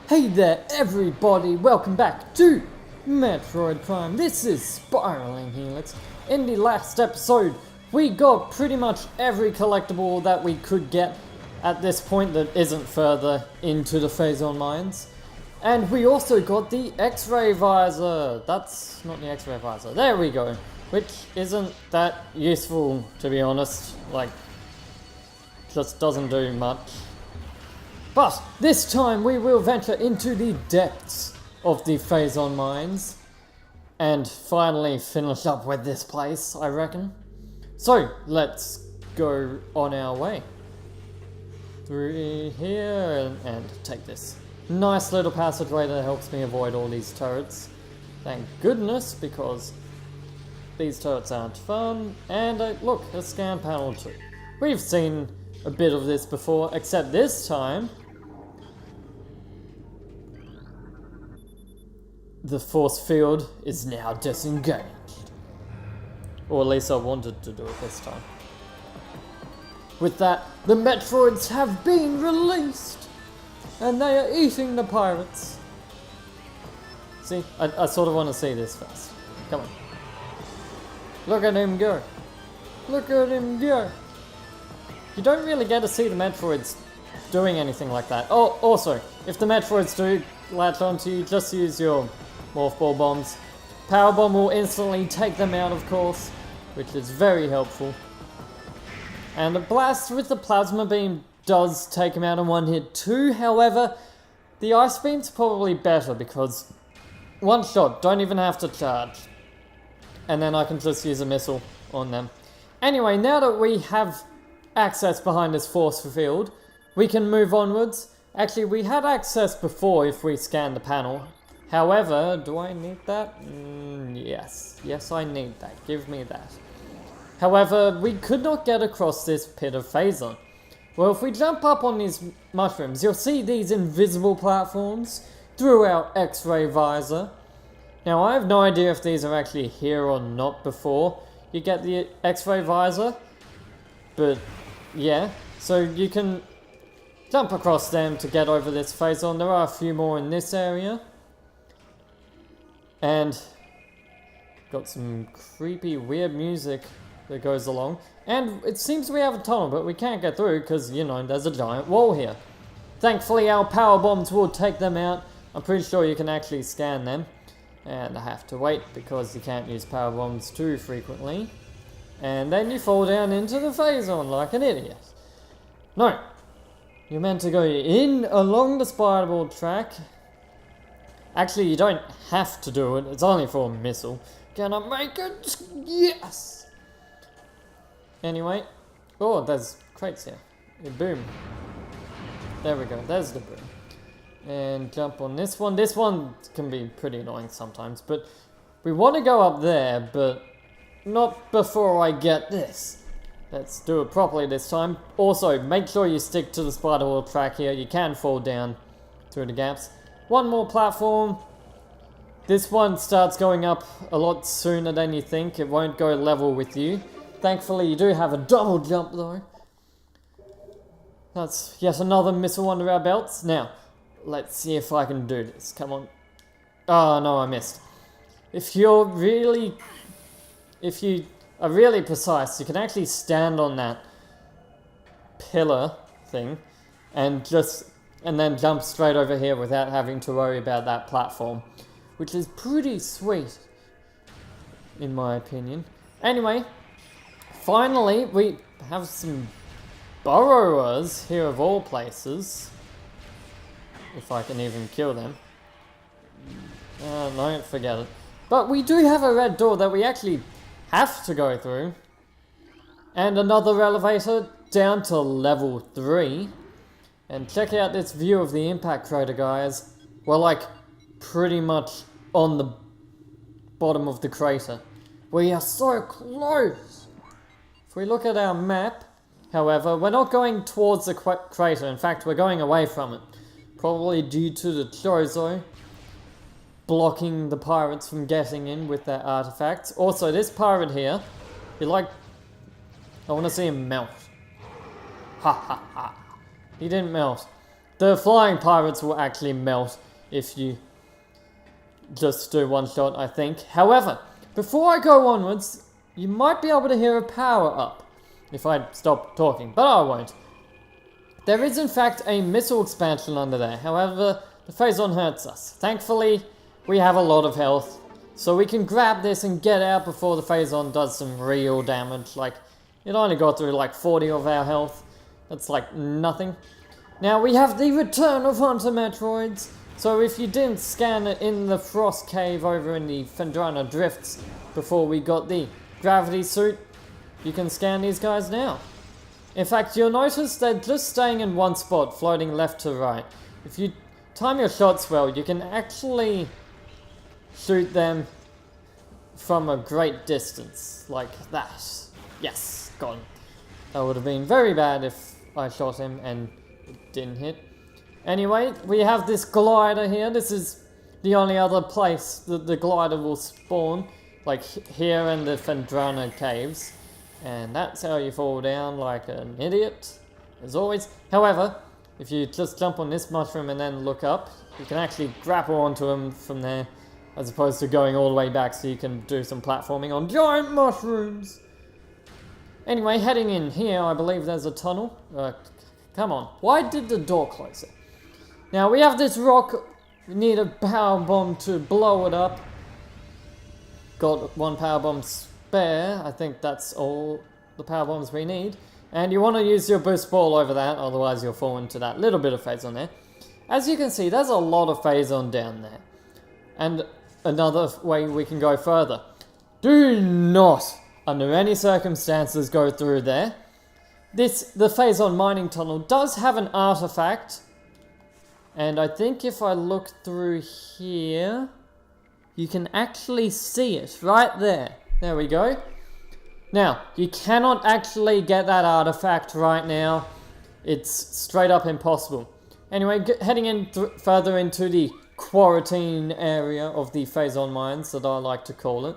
Hey there everybody, welcome back to Metroid Prime. This is Spiraling Helix. In the last episode, we got pretty much every collectible that we could get at this point that isn't further into the Phazon Mines. And we also got the X-ray visor. That's not the X-ray visor. There we go. Which isn't that useful, to be honest. Like, just doesn't do much. But this time we will venture into the depths of the Phazon Mines and finally finish up with this place, I reckon. So let's go on our way through here and take this nice little passageway that helps me avoid all these turrets. Thank goodness, because these turrets aren't fun. And look, a scan panel too. We've seen a bit of this before, except this time the force field is now disengaged. Or at least I wanted to do it this time. With that, the Metroids have been released! And they are eating the pirates. See, I sort of want to see this first. Come on. Look at him go. Look at him go. You don't really get to see the Metroids doing anything like that. Oh, also, if the Metroids do latch onto you, just use your morph ball bombs. Power bomb will instantly take them out, of course, which is very helpful. And a blast with the plasma beam does take them out in one hit too. However, the ice beam's probably better because one shot, don't even have to charge. And then I can just use a missile on them. Anyway, now that we have access behind this force field, we can move onwards. Actually, we had access before if we scanned the panel. However, do I need that? Yes. Yes, I need that. Give me that. However, we could not get across this pit of Phazon. Well, if we jump up on these mushrooms, you'll see these invisible platforms through our X-ray visor. Now, I have no idea if these are actually here or not before you get the X-ray visor. But, yeah. So you can jump across them to get over this Phazon. There are a few more in this area. And got some creepy, weird music that goes along. And it seems we have a tunnel, but we can't get through because, you know, there's a giant wall here. Thankfully, our power bombs will take them out. I'm pretty sure you can actually scan them. And I have to wait because you can't use power bombs too frequently. And then you fall down into the Phazon like an idiot. No. You're meant to go in along the spiral track. Actually, you don't have to do it. It's only for a missile. Can I make it? Yes! Anyway. Oh, there's crates here. Boom. There we go. There's the boom. And jump on this one. This one can be pretty annoying sometimes. But we want to go up there, but not before I get this. Let's do it properly this time. Also, make sure you stick to the spiral track here. You can fall down through the gaps. One more platform. This one starts going up a lot sooner than you think. It won't go level with you. Thankfully, you do have a double jump though. That's yet another missile under our belts. Now, let's see if I can do this. Come on. Oh no, I missed. If you are really precise, you can actually stand on that pillar thing and then jump straight over here without having to worry about that platform, which is pretty sweet, in my opinion. Anyway, finally, we have some burrowers here of all places. If I can even kill them. No, forget it. But we do have a red door that we actually have to go through. And another elevator down to level 3. And check out this view of the impact crater, guys. We're like pretty much on the bottom of the crater. We are so close. If we look at our map, however, we're not going towards the crater. In fact, we're going away from it. Probably due to the Chozo blocking the pirates from getting in with their artifacts. Also, this pirate here, I want to see him melt. Ha ha ha. He didn't melt. The flying pirates will actually melt if you just do one shot, I think. However, before I go onwards, you might be able to hear a power up if I stop talking, but I won't. There is in fact a missile expansion under there. However, the Phazon hurts us. Thankfully, we have a lot of health, so we can grab this and get out before the Phazon does some real damage. Like, it only got through like 40 of our health. That's like nothing. Now we have the return of Hunter Metroids. So if you didn't scan it in the Frost Cave over in the Phendrana Drifts before we got the gravity suit, you can scan these guys now. In fact, you'll notice they're just staying in one spot, floating left to right. If you time your shots well, you can actually shoot them from a great distance, like that. Yes, gone. That would have been very bad if I shot him and it didn't hit. Anyway, we have this glider here. This is the only other place that the glider will spawn, like here in the Phendrana Caves. And that's how you fall down like an idiot, as always. However, if you just jump on this mushroom and then look up, you can actually grapple onto him from there, as opposed to going all the way back so you can do some platforming on giant mushrooms. Anyway, heading in here, I believe there's a tunnel. Come on, why did the door close it? Now we have this rock, we need a power bomb to blow it up. Got one power bomb spare, I think that's all the power bombs we need. And you want to use your boost ball over that, otherwise you'll fall into that little bit of Phazon there. As you can see, there's a lot of Phazon down there. And another way we can go further. Do not, under any circumstances, go through there. The Phazon mining tunnel does have an artifact. And I think if I look through here, you can actually see it right there. There we go. Now, you cannot actually get that artifact right now. It's straight up impossible. Anyway, heading in further into the quarantine area of the Phazon Mines, that I like to call it.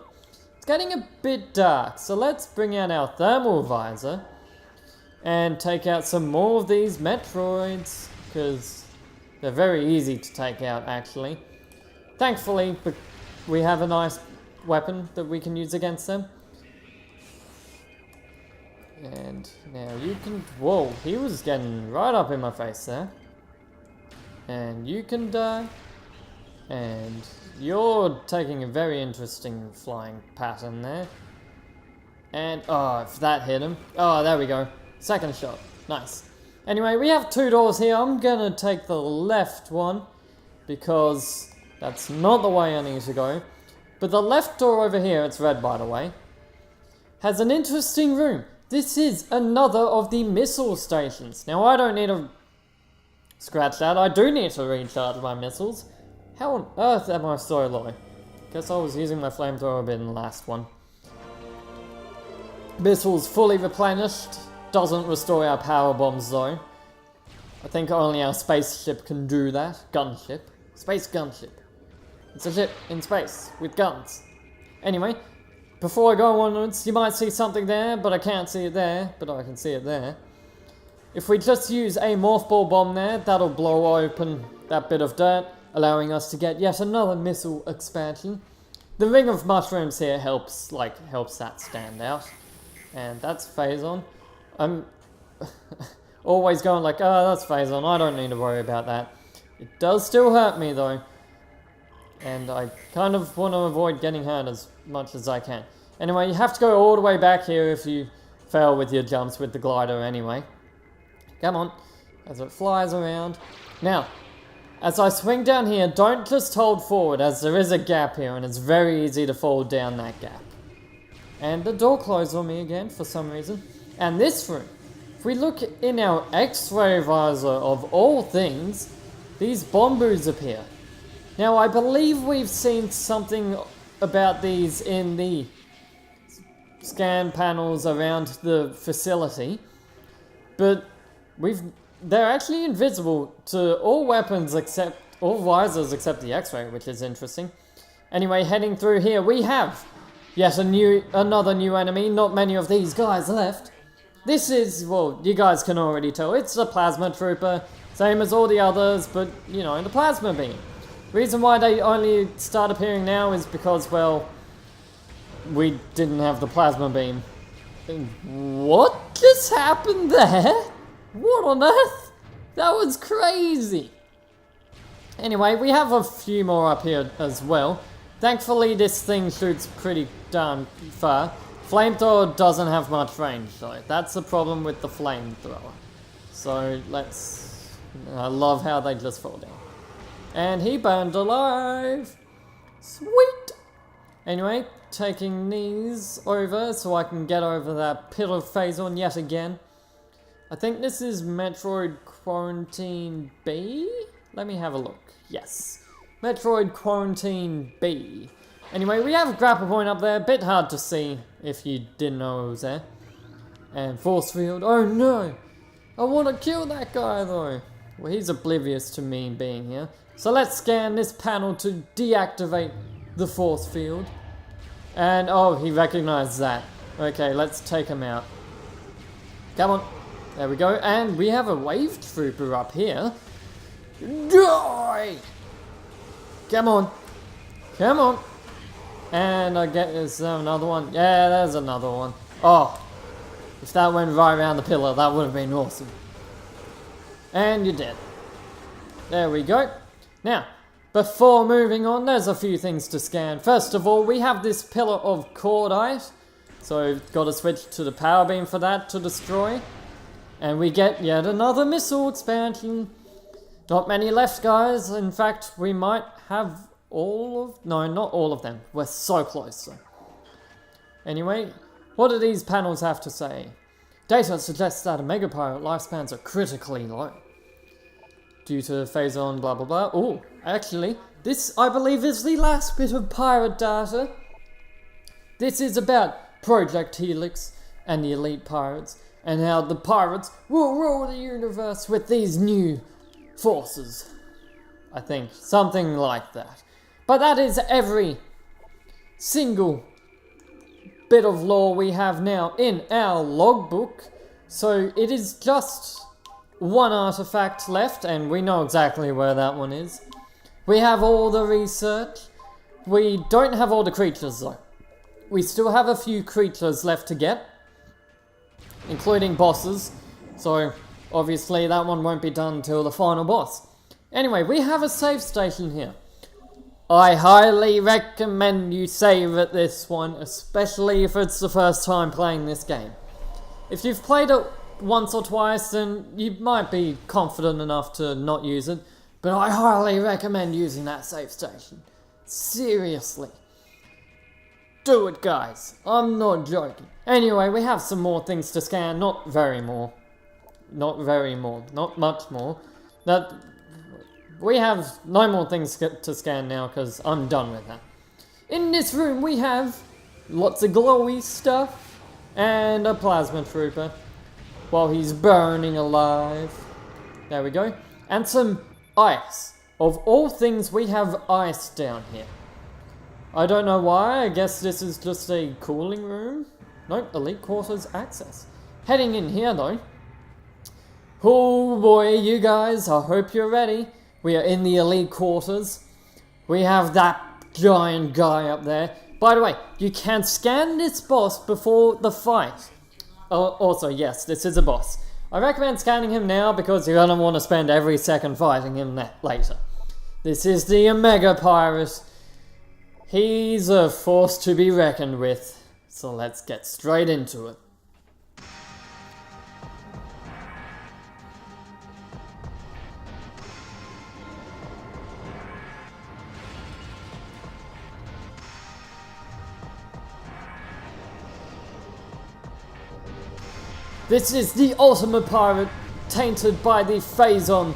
It's getting a bit dark, so let's bring out our thermal visor and take out some more of these Metroids, because they're very easy to take out, actually. Thankfully, we have a nice weapon that we can use against them. And now you can... Whoa, he was getting right up in my face there. And you can die. And you're taking a very interesting flying pattern there. And, oh, if that hit him. Oh, there we go. Second shot. Nice. Anyway, we have two doors here. I'm gonna take the left one, because that's not the way I need to go. But the left door over here, it's red by the way, has an interesting room. This is another of the missile stations. Now, I don't need to scratch that. I do need to recharge my missiles. How on earth am I so low? Guess I was using my flamethrower a bit in the last one. Missiles fully replenished. Doesn't restore our power bombs though. I think only our spaceship can do that. Gunship. Space gunship. It's a ship in space with guns. Anyway, before I go onwards, you might see something there, but I can't see it there, but I can see it there. If we just use a morph ball bomb there, that'll blow open that bit of dirt, allowing us to get yet another missile expansion. The ring of mushrooms here helps that stand out. And that's Phazon. I'm always going like, oh, that's Phazon, I don't need to worry about that. It does still hurt me though. And I kind of want to avoid getting hurt as much as I can. Anyway, you have to go all the way back here if you fail with your jumps with the glider anyway. Come on, as it flies around. Now, as I swing down here, don't just hold forward, as there is a gap here and it's very easy to fall down that gap. And the door closed on me again for some reason. And this room, if we look in our X-ray visor of all things, these bomboos appear. Now, I believe we've seen something about these in the scan panels around the facility, but they're actually invisible to all weapons except, all visors except the X-ray, which is interesting. Anyway, heading through here, we have yet another new enemy. Not many of these guys left. This is, well, you guys can already tell, it's a plasma trooper. It's Same as all the others, but, you know, the plasma beam. Reason why they only start appearing now is because, well, we didn't have the plasma beam. What just happened there? What on earth? That was crazy. Anyway, we have a few more up here as well. Thankfully, this thing shoots pretty darn far. Flamethrower doesn't have much range, though. That's the problem with the flamethrower. So, let's... I love how they just fall down. And he burned alive! Sweet! Anyway, taking these over so I can get over that pit of Phazon yet again. I think this is Metroid Quarantine B? Let me have a look. Yes. Metroid Quarantine B. Anyway, we have a grapple point up there. A bit hard to see if you didn't know it was there. And force field. Oh no! I want to kill that guy though. Well, he's oblivious to me being here. So let's scan this panel to deactivate the force field. And oh, he recognized that. Okay, let's take him out. Come on. There we go. And we have a wave trooper up here. Die! Come on. Come on. And I get, is there another one? Yeah, there's another one. Oh, if that went right around the pillar, that would have been awesome. And you're dead. There we go. Now, before moving on, there's a few things to scan. First of all, we have this pillar of cordite. So, got to switch to the power beam for that to destroy. And we get yet another missile expansion. Not many left, guys. In fact, we might have all of... No, not all of them. We're so close, though. Anyway, what do these panels have to say? Data suggests that Omega Pirate lifespans are critically low. Due to Phazon blah blah blah. Oh, actually, this I believe is the last bit of pirate data. This is about Project Helix and the elite pirates, and how the pirates will rule the universe with these new forces. I think, something like that. But that is every single bit of lore we have now in our logbook. So it is just one artifact left, and we know exactly where that one is. We have all the research. We don't have all the creatures though. We still have a few creatures left to get, including bosses. So obviously that one won't be done until the final boss. Anyway, we have a save station here. I highly recommend you save at this one, especially if it's the first time playing this game. If you've played it once or twice, then you might be confident enough to not use it, but I highly recommend using that save station. Seriously. Do it, guys. I'm not joking. Anyway, we have some more things to scan. Not very more. Not much more. We have no more things to scan now because I'm done with that. In this room we have lots of glowy stuff and a plasma trooper while he's burning alive. There we go. And some ice. Of all things, we have ice down here. I don't know why. I guess this is just a cooling room. Nope, elite quarters access. Heading in here though. Oh boy, you guys, I hope you're ready. We are in the elite quarters. We have that giant guy up there. By the way, you can scan this boss before the fight. Also, yes, this is a boss. I recommend scanning him now because you're gonna want to spend every second fighting him later. This is the Omega Pirate. He's a force to be reckoned with. So let's get straight into it. This is the ultimate pirate, tainted by the Phazon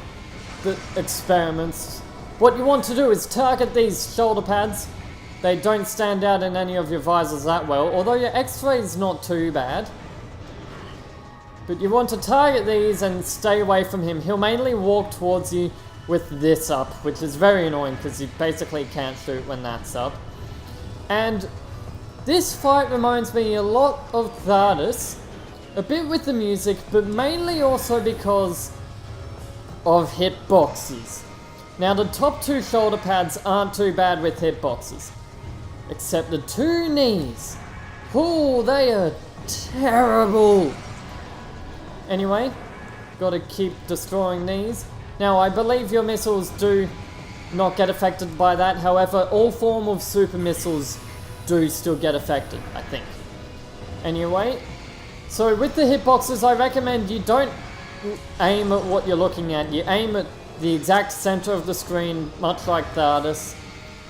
experiments. What you want to do is target these shoulder pads. They don't stand out in any of your visors that well, although your X-ray is not too bad. But you want to target these and stay away from him. He'll mainly walk towards you with this up, which is very annoying because you basically can't shoot when that's up. And this fight reminds me a lot of Thardis. A bit with the music, but mainly also because of hitboxes. Now the top 2 shoulder pads aren't too bad with hitboxes, except the 2 knees. Oh, they are terrible. Anyway, gotta keep destroying these. Now I believe your missiles do not get affected by that, however all form of super missiles do still get affected, I think. Anyway, so with the hitboxes I recommend you don't aim at what you're looking at, you aim at the exact center of the screen, much like the artist.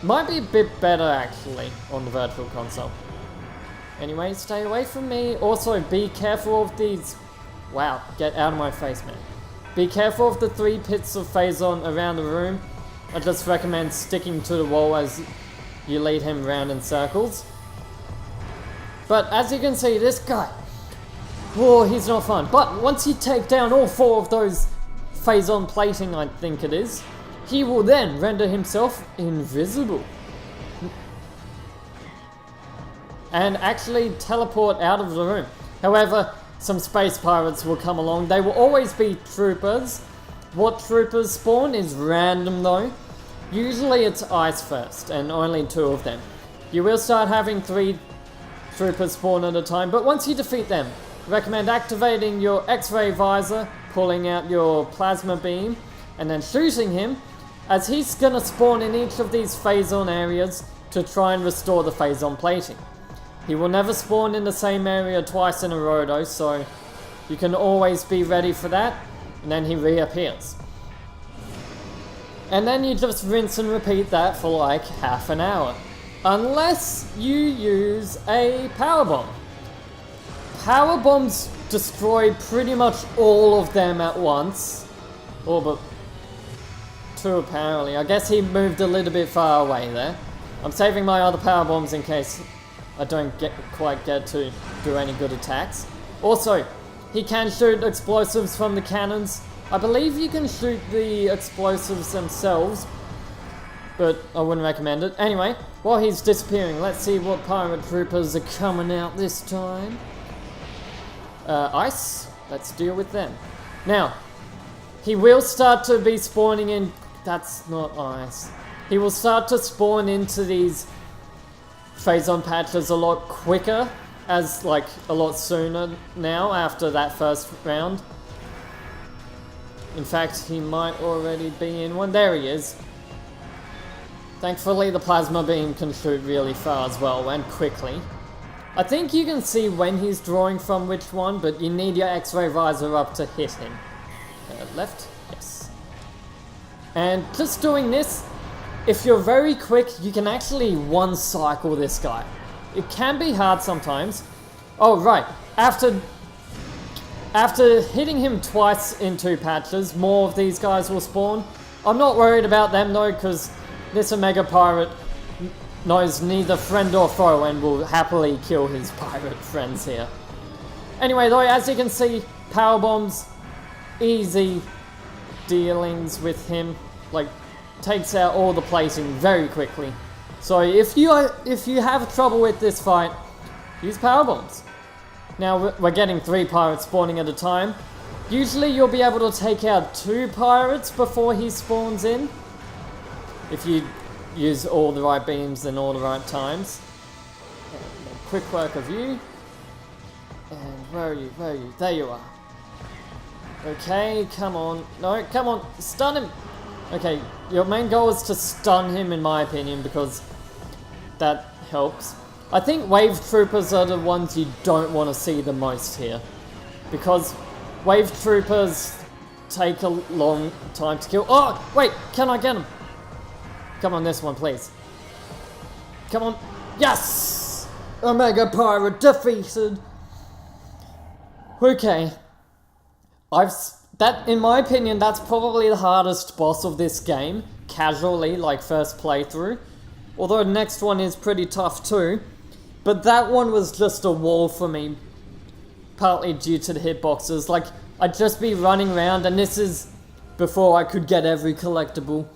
Might be a bit better actually on the virtual console. Anyway, stay away from me. Also, be careful of these... Wow, get out of my face, man. Be careful of the 3 pits of Phazon around the room. I just recommend sticking to the wall as you lead him round in circles. But as you can see, this guy... Oh, he's not fun. But once you take down all 4 of those Phazon plating, I think it is, he will then render himself invisible. And actually teleport out of the room. However, some space pirates will come along. They will always be troopers. What troopers spawn is random though. Usually it's ice first, and only 2 of them. You will start having 3 troopers spawn at a time, but once you defeat them, recommend activating your X-ray visor, pulling out your plasma beam, and then shooting him, as he's gonna spawn in each of these Phazon areas to try and restore the Phazon plating. He will never spawn in the same area twice in a row though, so you can always be ready for that, and then he reappears. And then you just rinse and repeat that for like half an hour. Unless you use a power bomb. Power bombs destroy pretty much all of them at once. Oh, but 2 apparently. I guess he moved a little bit far away there. I'm saving my other power bombs in case I don't quite get to do any good attacks. Also, he can shoot explosives from the cannons. I believe you can shoot the explosives themselves, but I wouldn't recommend it. Anyway, while he's disappearing, let's see what pirate troopers are coming out this time. Ice, let's deal with them. Now, he will start to be spawning in... That's not ice. He will start to spawn into these Phazon patches a lot quicker, as like a lot sooner now after that first round. In fact, he might already be in one. There he is. Thankfully, the plasma beam can shoot really far as well, and quickly. I think you can see when he's drawing from which one, but you need your X-ray visor up to hit him. Left? Yes. And just doing this, if you're very quick, you can actually one-cycle this guy. It can be hard sometimes. Oh, right. After hitting him twice in 2 patches, more of these guys will spawn. I'm not worried about them though, because this Omega Pirate knows neither friend or foe and will happily kill his pirate friends here. Anyway though, as you can see, power bombs, easy dealings with him. Like, takes out all the plating very quickly. So if you have trouble with this fight, use power bombs. Now we're getting 3 pirates spawning at a time. Usually you'll be able to take out 2 pirates before he spawns in, if you use all the right beams in all the right times. Quick work of you. And where are you? Where are you? There you are. Okay, come on. No, come on. Stun him. Okay, your main goal is to stun him in my opinion, because that helps. I think wave troopers are the ones you don't want to see the most here, because wave troopers take a long time to kill. Oh, wait, can I get him? Come on, this one, please. Come on. Yes! Omega Pirate defeated. Okay. That, in my opinion, that's probably the hardest boss of this game, casually, like first playthrough. Although the next one is pretty tough too. But that one was just a wall for me, partly due to the hitboxes. Like, I'd just be running around, and this is before I could get every collectible.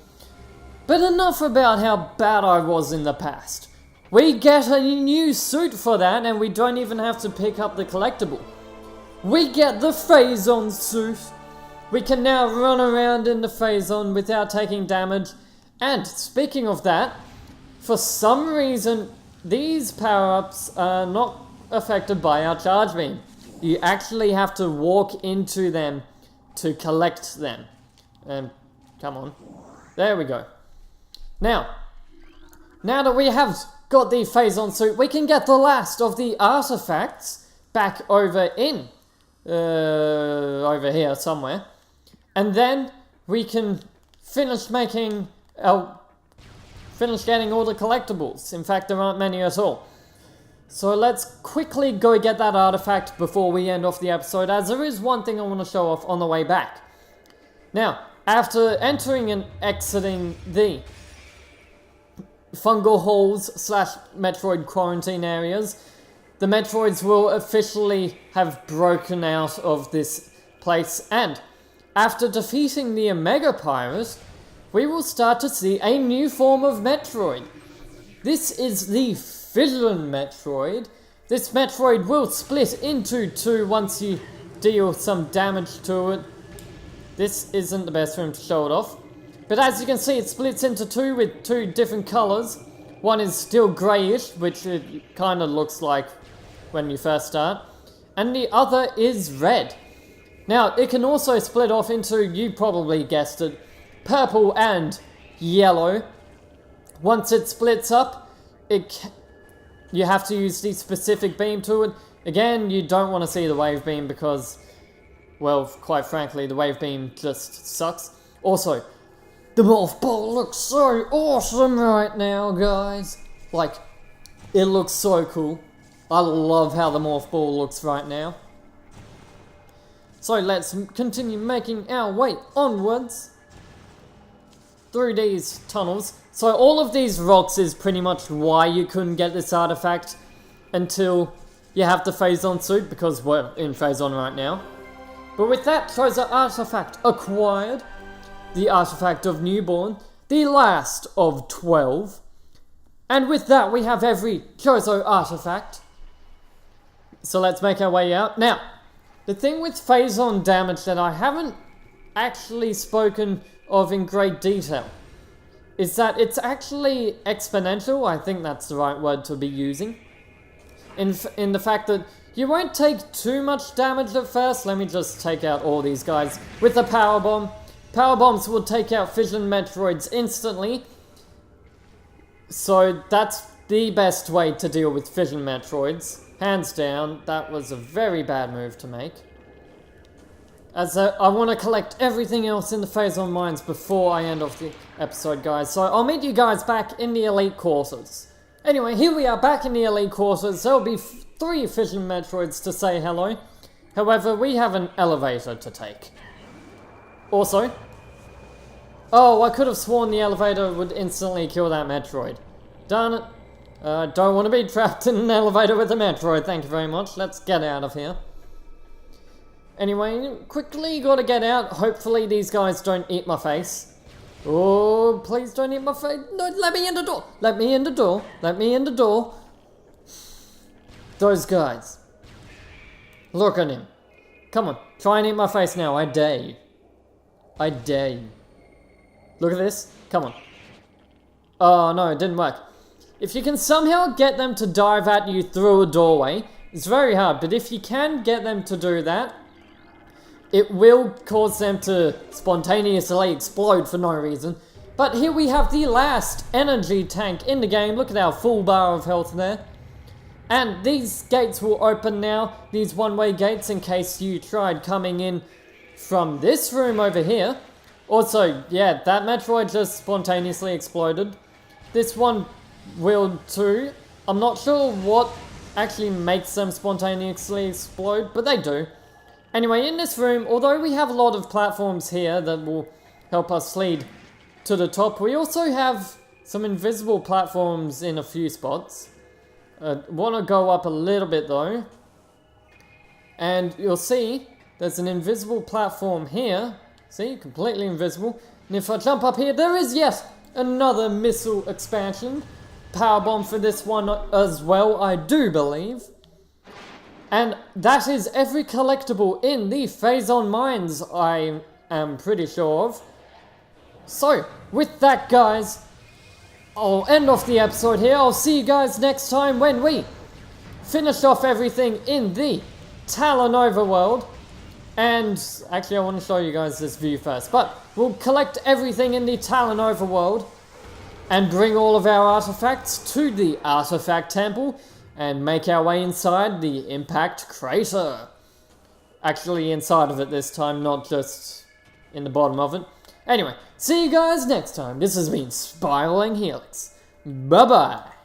But enough about how bad I was in the past. We get a new suit for that, and we don't even have to pick up the collectible. We get the Phazon suit. we can now run around in the Phazon without taking damage. And speaking of that, for some reason, these power-ups are not affected by our charge beam. You actually have to walk into them to collect them. Come on. There we go. Now that we have got the Phazon suit, we can get the last of the artifacts back over in, over here somewhere. And then we can finish getting all the collectibles. In fact, there aren't many at all. So let's quickly go get that artifact before we end off the episode, as there is one thing I want to show off on the way back. Now, after entering and exiting the fungal halls / Metroid quarantine areas, the Metroids will officially have broken out of this place, and after defeating the Omega Pirate, we will start to see a new form of Metroid. This is the Phazon Metroid. This Metroid will split into two once you deal some damage to it. This isn't the best room to show it off. But as you can see, it splits into two with two different colours. One is still greyish, which it kind of looks like when you first start. And the other is red. Now, it can also split off into, you probably guessed it, purple and yellow. Once it splits up, you have to use the specific beam to it. Again, you don't want to see the wave beam because, well, quite frankly, the wave beam just sucks. Also, the morph ball looks so awesome right now, guys. Like, it looks so cool. I love how the morph ball looks right now. So let's continue making our way onwards through these tunnels. So all of these rocks is pretty much why you couldn't get this artifact until you have the Phazon suit, because we're in Phazon right now. But with that Chozo artifact acquired, the artifact of Newborn, the last of 12. And with that we have every Chozo artifact. So let's make our way out. Now, the thing with Phazon damage that I haven't actually spoken of in great detail is that it's actually exponential. I think that's the right word to be using. In the fact that you won't take too much damage at first. Let me just take out all these guys with the power bomb. Power bombs will take out Phazon Metroids instantly. So that's the best way to deal with Phazon Metroids. Hands down, that was a very bad move to make. As I want to collect everything else in the Phazon Mines before I end off the episode, guys. So I'll meet you guys back in the Elite Quarters. Anyway, here we are back in the Elite Quarters. There'll be 3 Phazon Metroids to say hello. However, we have an elevator to take. Also, oh, I could have sworn the elevator would instantly kill that Metroid. Darn it. I don't want to be trapped in an elevator with a Metroid, thank you very much. Let's get out of here. Anyway, quickly gotta get out. Hopefully these guys don't eat my face. Oh, please don't eat my face. No, let me in the door. Let me in the door. Let me in the door. Those guys. Look at him. Come on, try and eat my face now. I dare you. I dare you. Look at this. Come on. Oh, no, it didn't work. If you can somehow get them to dive at you through a doorway, it's very hard, but if you can get them to do that, it will cause them to spontaneously explode for no reason. But here we have the last energy tank in the game. Look at our full bar of health there. And these gates will open now, these one-way gates, in case you tried coming in from this room over here. Also, yeah, that Metroid just spontaneously exploded. This one will too. I'm not sure what actually makes them spontaneously explode, but they do. Anyway, in this room, although we have a lot of platforms here that will help us lead to the top, we also have some invisible platforms in a few spots. Want to go up a little bit though, and you'll see there's an invisible platform here. See, completely invisible. And if I jump up here, there is yet another missile expansion. Power bomb for this one as well, I do believe. And that is every collectible in the Phazon Mines, I am pretty sure of. So, with that, guys, I'll end off the episode here. I'll see you guys next time when we finish off everything in the Talon overworld. And actually, I want to show you guys this view first. But we'll collect everything in the Talon overworld and bring all of our artifacts to the artifact temple and make our way inside the impact crater. Actually inside of it this time, not just in the bottom of it. Anyway, see you guys next time. This has been Spiraling Helix. Bye-bye.